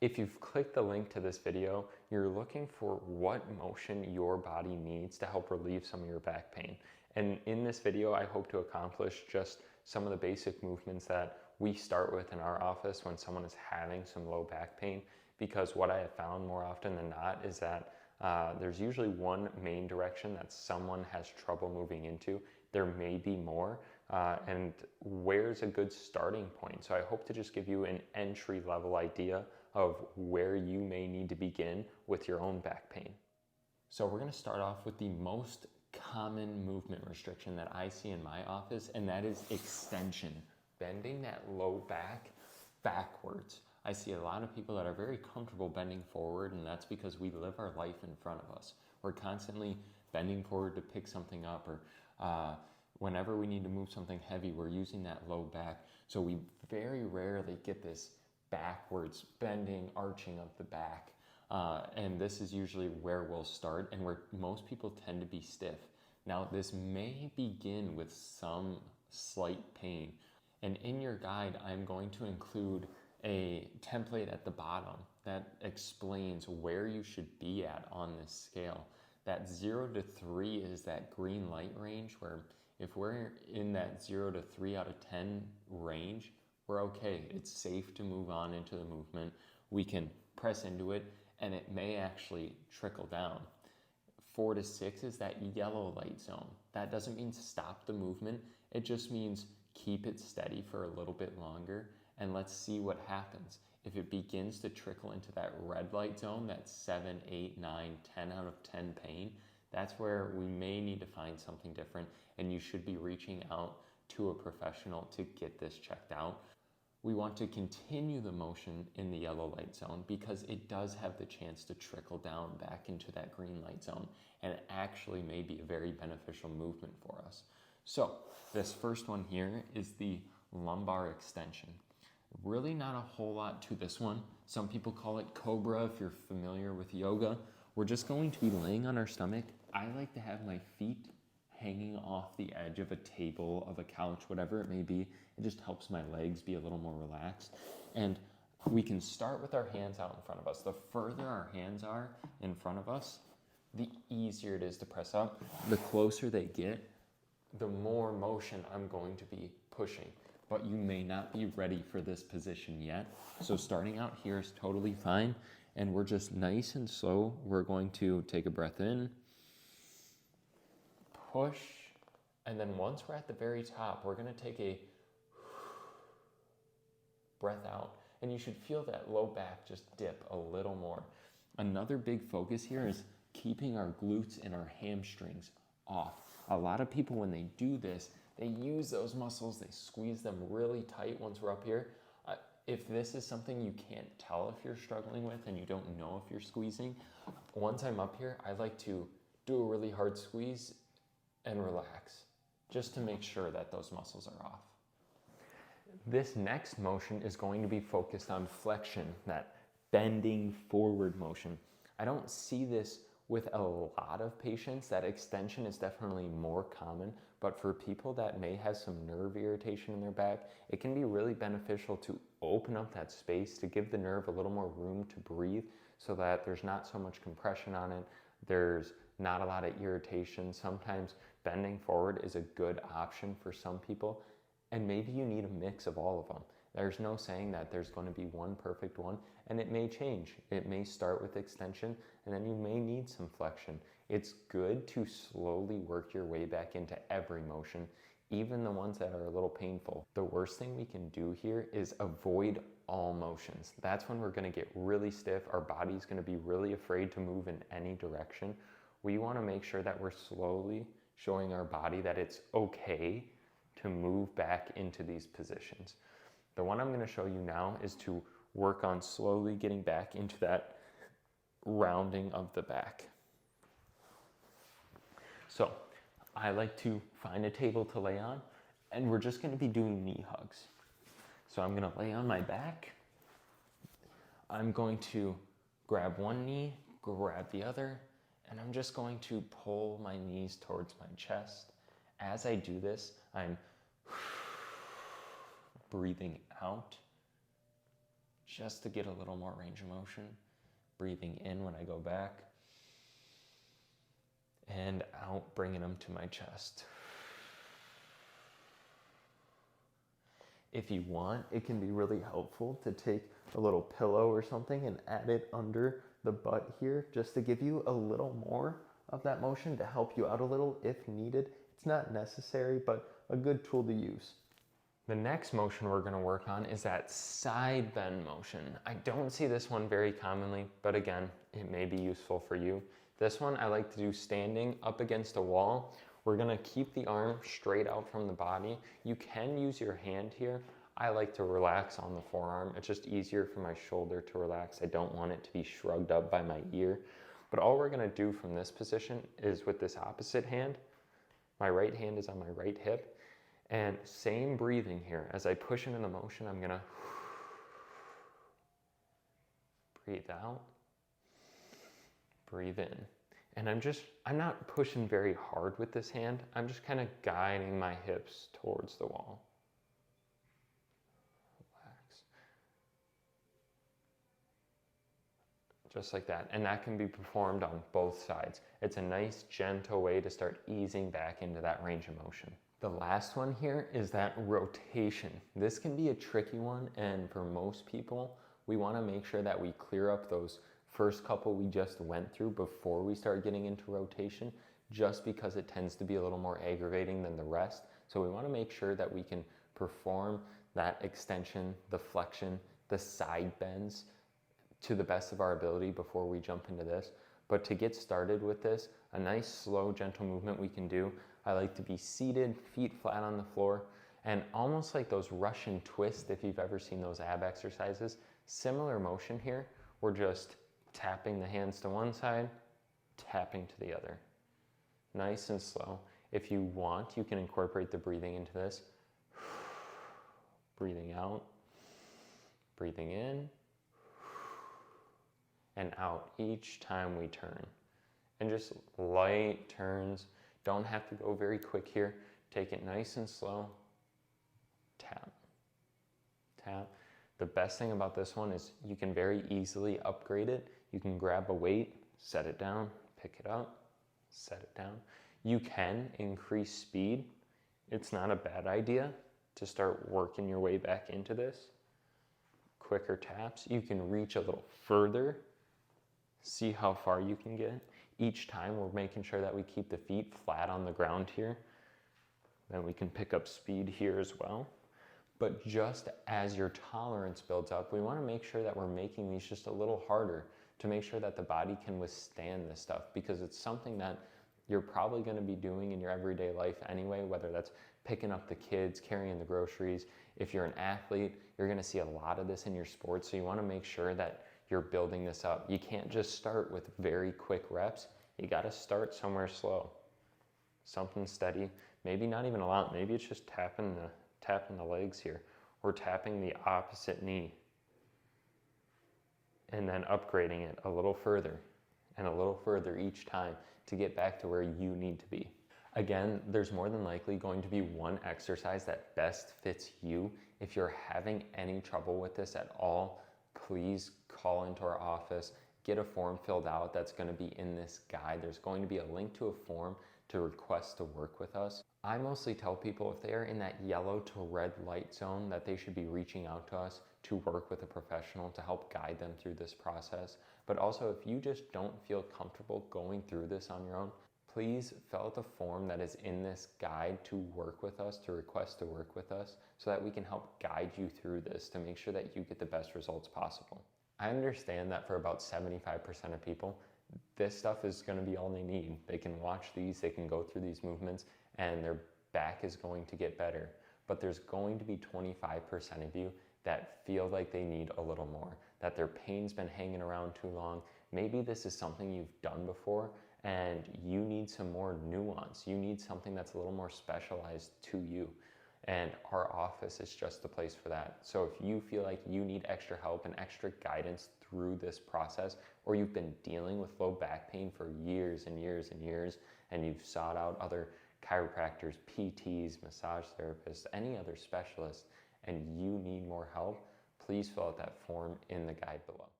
If you've clicked the link to this video, you're looking for what motion your body needs to help relieve some of your back pain. And in this video, I hope to accomplish just some of the basic movements that we start with in our office when someone is having some low back pain, because what I have found more often than not is that there's usually one main direction that someone has trouble moving into. There may be more, and where's a good starting point? So I hope to just give you an entry level idea of where you may need to begin with your own back pain. So we're going to start off with the most common movement restriction that I see in my office, and that is extension, bending that low back backwards. I see a lot of people that are very comfortable bending forward, and that's because we live our life in front of us. We're constantly bending forward to pick something up, or whenever we need to move something heavy, we're using that low back. So we very rarely get this backwards bending, arching of the back. And this is usually where we'll start and where most people tend to be stiff. Now, this may begin with some slight pain. And in your guide, I'm going to include a template at the bottom that explains where you should be at on this scale. That 0 to 3 is that green light range, where if we're in that 0 to 3 out of 10 range, we're okay. It's safe to move on into the movement. We can press into it, and it may actually trickle down. 4 to 6 is that yellow light zone. That doesn't mean stop the movement. It just means keep it steady for a little bit longer, and let's see what happens. If it begins to trickle into that red light zone, that 7, 8, 9, 10 out of 10 pain, that's where we may need to find something different, and you should be reaching out to a professional to get this checked out. We want to continue the motion in the yellow light zone because it does have the chance to trickle down back into that green light zone, and it actually may be a very beneficial movement for us. So this first one here is the lumbar extension. Really not a whole lot to this one. Some people call it cobra if you're familiar with yoga. We're just going to be laying on our stomach. I like to have my feet hanging off the edge of a table, of a couch, whatever it may be. It just helps my legs be a little more relaxed. And we can start with our hands out in front of us. The further our hands are in front of us, the easier it is to press up. The closer they get, the more motion I'm going to be pushing. But you may not be ready for this position yet. So starting out here is totally fine. And we're just nice and slow. We're going to take a breath in, push, and then once we're at the very top, we're going to take a breath out. And you should feel that low back just dip a little more. Another big focus here is keeping our glutes and our hamstrings off. A lot of people, when they do this, they use those muscles, they squeeze them really tight once we're up here. If this is something you can't tell if you're struggling with and you don't know if you're squeezing, once I'm up here, I like to do a really hard squeeze and relax, just to make sure that those muscles are off. This next motion is going to be focused on flexion, that bending forward motion. I don't see this with a lot of patients. That extension is definitely more common, but for people that may have some nerve irritation in their back, it can be really beneficial to open up that space, to give the nerve a little more room to breathe so that there's not so much compression on it. There's not a lot of irritation. Sometimes bending forward is a good option for some people, and maybe you need a mix of all of them. There's no saying that there's going to be one perfect one, and it may change. It may start with extension, and then you may need some flexion. It's good to slowly work your way back into every motion, even the ones that are a little painful. The worst thing we can do here is avoid all motions. That's when we're going to get really stiff. Our body's going to be really afraid to move in any direction. We want to make sure that we're slowly showing our body that it's okay to move back into these positions. The one I'm going to show you now is to work on slowly getting back into that rounding of the back. So I like to find a table to lay on, and we're just going to be doing knee hugs. So I'm going to lay on my back. I'm going to grab one knee, grab the other, and I'm just going to pull my knees towards my chest. As I do this, I'm breathing out, just to get a little more range of motion. Breathing in when I go back, and out, bringing them to my chest. If you want, it can be really helpful to take a little pillow or something and add it under the butt here, just to give you a little more of that motion to help you out a little if needed. It's not necessary, but a good tool to use. The next motion we're going to work on is that side bend motion. I don't see this one very commonly, but again, it may be useful for you. This one I like to do standing up against a wall. We're going to keep the arm straight out from the body. You can use your hand here. I like to relax on the forearm. It's just easier for my shoulder to relax. I don't want it to be shrugged up by my ear. But all we're going to do from this position is with this opposite hand. My right hand is on my right hip. And same breathing here. As I push into the motion, I'm going to breathe out, breathe in. And I'm not pushing very hard with this hand. I'm just kind of guiding my hips towards the wall. Relax. Just like that. And that can be performed on both sides. It's a nice, gentle way to start easing back into that range of motion. The last one here is that rotation. This can be a tricky one, and for most people, we want to make sure that we clear up those first couple we just went through before we start getting into rotation, just because it tends to be a little more aggravating than the rest. So we want to make sure that we can perform that extension, the flexion, the side bends to the best of our ability before we jump into this. But to get started with this, a nice, slow, gentle movement we can do. I like to be seated, feet flat on the floor, and almost like those Russian twists, if you've ever seen those ab exercises. Similar motion here. We're just tapping the hands to one side, tapping to the other. Nice and slow. If you want, you can incorporate the breathing into this. Breathing out, breathing in, and out each time we turn. And just light turns. Don't have to go very quick here. Take it nice and slow. Tap, tap. The best thing about this one is you can very easily upgrade it. You can grab a weight, set it down, pick it up, set it down. You can increase speed. It's not a bad idea to start working your way back into this. Quicker taps. You can reach a little further. See how far you can get. Each time we're making sure that we keep the feet flat on the ground here. Then we can pick up speed here as well. But just as your tolerance builds up, we want to make sure that we're making these just a little harder to make sure that the body can withstand this stuff, because it's something that you're probably going to be doing in your everyday life anyway, whether that's picking up the kids, carrying the groceries. If you're an athlete, you're going to see a lot of this in your sport, so you want to make sure that you're building this up. You can't just start with very quick reps. You got to start somewhere slow. Something steady, maybe not even a lot. Maybe it's just tapping the legs here, or tapping the opposite knee, and then upgrading it a little further and a little further each time to get back to where you need to be. Again, there's more than likely going to be one exercise that best fits you. If you're having any trouble with this at all, please call into our office, get a form filled out that's going to be in this guide. There's going to be a link to a form to request to work with us. I mostly tell people if they are in that yellow to red light zone that they should be reaching out to us to work with a professional to help guide them through this process. But also, if you just don't feel comfortable going through this on your own, please fill out the form that is in this guide to work with us, to request to work with us, so that we can help guide you through this to make sure that you get the best results possible. I understand that for about 75% of people, this stuff is going to be all they need. They can watch these, they can go through these movements, and their back is going to get better. But there's going to be 25% of you that feel like they need a little more, that their pain's been hanging around too long. Maybe this is something you've done before and you need some more nuance. You need something that's a little more specialized to you. And our office is just the place for that. So if you feel like you need extra help and extra guidance through this process, or you've been dealing with low back pain for years and years and years, and you've sought out other chiropractors, PTs, massage therapists, any other specialists, and you need more help, please fill out that form in the guide below.